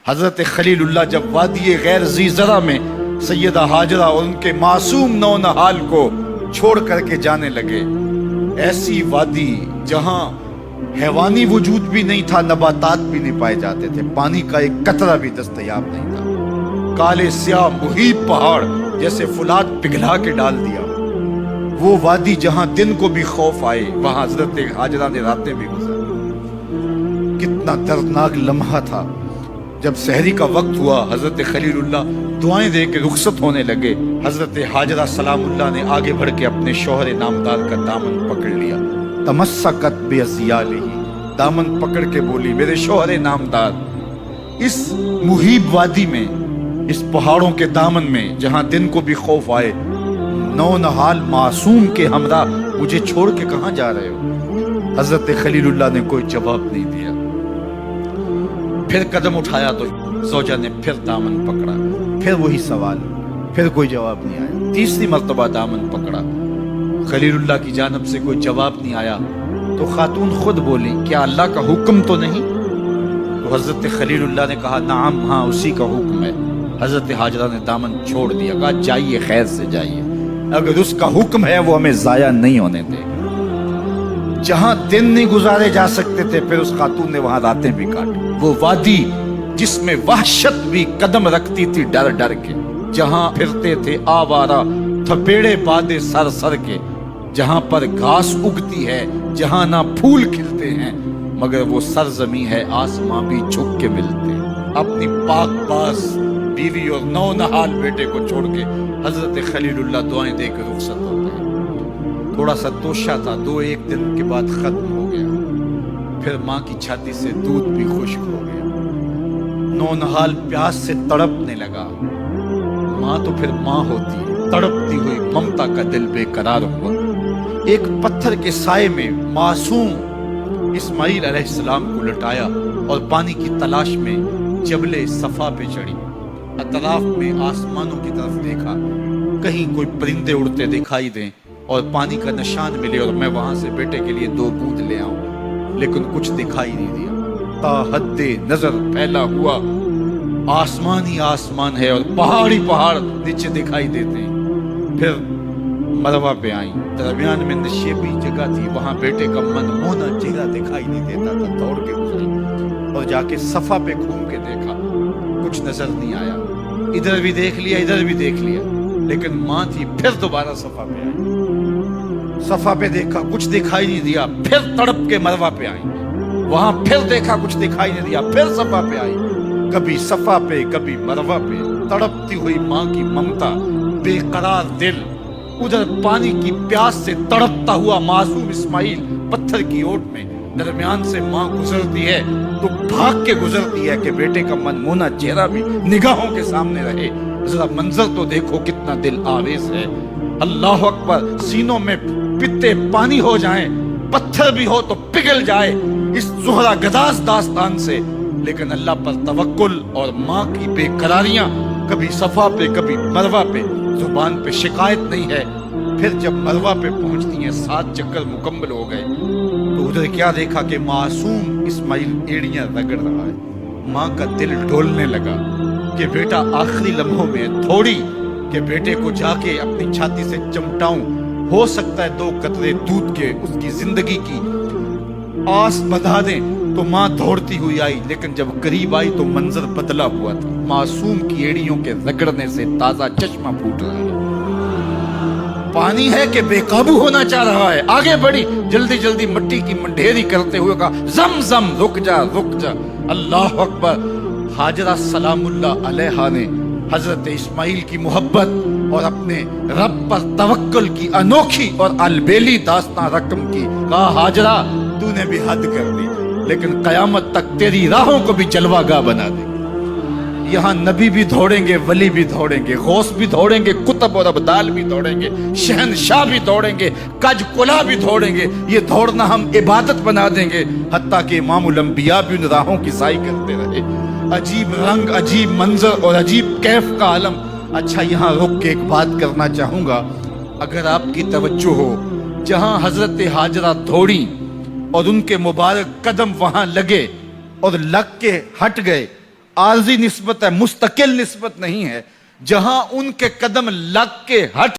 حضرت خلیل اللہ جب وادی غیر ذی زرع میں سیدہ ہاجرہ اور ان کے معصوم نونہال کو چھوڑ کر کے جانے لگے، ایسی وادی جہاں حیوانی وجود بھی نہیں تھا، نباتات بھی نہیں پائے جاتے تھے، پانی کا ایک قطرہ بھی دستیاب نہیں تھا، کالے سیاہ محیط پہاڑ جیسے فولاد پگھلا کے ڈال دیا، وہ وادی جہاں دن کو بھی خوف آئے وہاں حضرت ہاجرہ نے راتیں بھی گزاری۔ کتنا دردناک لمحہ تھا جب سحری کا وقت ہوا، حضرت خلیل اللہ دعائیں دے کے رخصت ہونے لگے، حضرت ہاجرہ سلام اللہ نے آگے بڑھ کے اپنے شوہر نامدار کا دامن پکڑ لیا، تمسکت بعصیالہ، دامن پکڑ کے بولی میرے شوہر نامدار، اس مہیب وادی میں، اس پہاڑوں کے دامن میں جہاں دن کو بھی خوف آئے، نونہال معصوم کے ہمراہ مجھے چھوڑ کے کہاں جا رہے ہو؟ حضرت خلیل اللہ نے کوئی جواب نہیں دیا، پھر قدم اٹھایا تو زوجہ نے پھر دامن پکڑا، پھر وہی سوال، پھر کوئی جواب نہیں آیا، تیسری مرتبہ دامن پکڑا، خلیل اللہ کی جانب سے کوئی جواب نہیں آیا، تو خاتون خود بولی کیا اللہ کا حکم تو نہیں؟ تو حضرت خلیل اللہ نے کہا نعم، ہاں اسی کا حکم ہے۔ حضرت ہاجرہ نے دامن چھوڑ دیا، کہا جائیے خیر سے جائیے، اگر اس کا حکم ہے وہ ہمیں ضائع نہیں ہونے دے گا۔ جہاں دن نہیں گزارے جا سکتے تھے پھر اس خاتون نے وہاں راتیں بھی کاٹی، وہ وادی جس میں وحشت بھی قدم رکھتی تھی ڈر ڈر کے، جہاں پھرتے تھے آوارہ تھپیڑے بادے سر سر کے، جہاں پر گھاس اگتی ہے، جہاں نہ پھول کھلتے ہیں، مگر وہ سرزمین ہے آسماں بھی جھک کے ملتے ہیں۔ اپنی پاک باز بیوی اور نونہال بیٹے کو چھوڑ کے حضرت خلیل اللہ دعائیں دے کے رخصت ہوتے ہیں۔ تھوڑا سا توشہ تھا، 2-1 دن کے بعد ختم ہو گیا، پھر ماں کی چھاتی سے دودھ بھی خشک ہو گیا، نونہال پیاس سے تڑپنے لگا، ماں تو پھر ماں ہوتی ہے، تڑپتی ہوئی ممتا کا دل بے قرار ہوا۔ ایک پتھر کے سائے میں معصوم اسماعیل علیہ السلام کو لٹایا اور پانی کی تلاش میں جبل صفا پہ چڑھی، اطراف میں آسمانوں کی طرف دیکھا، کہیں کوئی پرندے اڑتے دکھائی دیں اور پانی کا نشان ملے اور میں وہاں سے بیٹے کے لیے 2 بوند لے آؤں، لیکن کچھ دکھائی نہیں دیا۔ تا حد نظر پھیلا ہوا آسمان ہی آسمان ہے اور پہاڑ ہی پہاڑ نیچے دکھائی دیتے ہیں۔ پھر مروہ پہ آئیں، درمیان میں نشیبی جگہ تھی، وہاں بیٹے کا منمونا چہرہ دکھائی نہیں دیتا تھا، دوڑ کے گزری اور جا کے صفا پہ گھوم کے دیکھا، کچھ نظر نہیں آیا، ادھر بھی دیکھ لیا ادھر بھی دیکھ لیا، لیکن ماں تھی، پھر دوبارہ صفا پہ آئی، صفا پہ دیکھا کچھ دکھائی نہیں دیا، پھر تڑپ کے مروہ پہ آئی، وہاں پھر دیکھا کچھ دکھائی نہیں دیا، پھر صفا پہ آئی، کبھی صفا پہ کبھی مروہ پہ، تڑپتی ہوئی ماں کی ممتا، بے قرار دل، ادھر پانی کی پیاس سے تڑپتا ہوا معصوم اسماعیل پتھر کی اوٹ میں، درمیان سے ماں گزرتی ہے تو بھاگ کے گزرتی ہے کہ بیٹے کا منمونا چہرہ بھی نگاہوں کے سامنے رہے۔ ذرا منظر تو دیکھو کتنا دل آویز ہے، اللہ اکبر، سینوں میں پتے پانی ہو جائیں، پتھر بھی ہو تو پگھل جائے اس زہرہ گداز داستان سے، لیکن اللہ پر توکل اور ماں کی بے قراریاں، کبھی صفا پہ کبھی مروہ پہ، زبان پہ شکایت نہیں ہے۔ پھر جب مروہ پہ پہنچتی ہیں 7 چکر مکمل ہو گئے تو ادھر کیا دیکھا کہ معصوم اسماعیل ایڑیاں رگڑ رہا ہے، ماں کا دل ڈولنے لگا کہ بیٹا آخری لمحوں میں تھوڑی کہ بیٹے کو جا کے اپنی چھاتی سے چمٹاؤں، ہو سکتا ہے 2 قطرے دودھ کے اس کی زندگی کی آس بندھا دیں، تو ماں دوڑتی ہوئی آئی، لیکن جب قریب آئی تو منظر بدلا ہوا تھا، معصوم کی ایڑیوں کے رگڑنے سے تازہ چشمہ پھوٹ رہا ہے، پانی ہے کہ بے قابو ہونا چاہ رہا ہے، آگے بڑھی، جلدی جلدی مٹی کی منڈھیری کرتے ہوئے کہا زم زم رک جا رک جا، اللہ اکبر۔ ہاجرہ سلام اللہ علیہا نے حضرت اسماعیل کی محبت اور اپنے رب پر توکل کی انوکھی اور البیلی داستان رقم کی، کہا ہاجرہ تو نے بھی حد کر دی، لیکن قیامت تک تیری راہوں کو بھی جلوہ گاہ بنا دے گی، یہاں نبی بھی دوڑیں گے، ولی بھی دوڑیں گے، غوث بھی دوڑیں گے، کتب اور ابدال بھی دوڑیں گے، شہنشاہ بھی دوڑیں گے، کج کلا بھی دوڑیں گے، یہ دوڑنا ہم عبادت بنا دیں گے، حتیٰ کہ امام الانبیاء بھی ان راہوں کی سائی کرتے رہے۔ عجیب رنگ، عجیب منظر اور عجیب کیف کا عالم۔ اچھا یہاں رک کے ایک بات کرنا چاہوں گا، اگر آپ کی توجہ ہو، جہاں حضرت ہاجرہ دوڑی اور ان کے مبارک قدم وہاں لگے اور لگ کے ہٹ گئے، عارضی نسبت ہے، مستقل نسبت نہیں ہے، جہاں ان کے قدم لگ کے ہٹ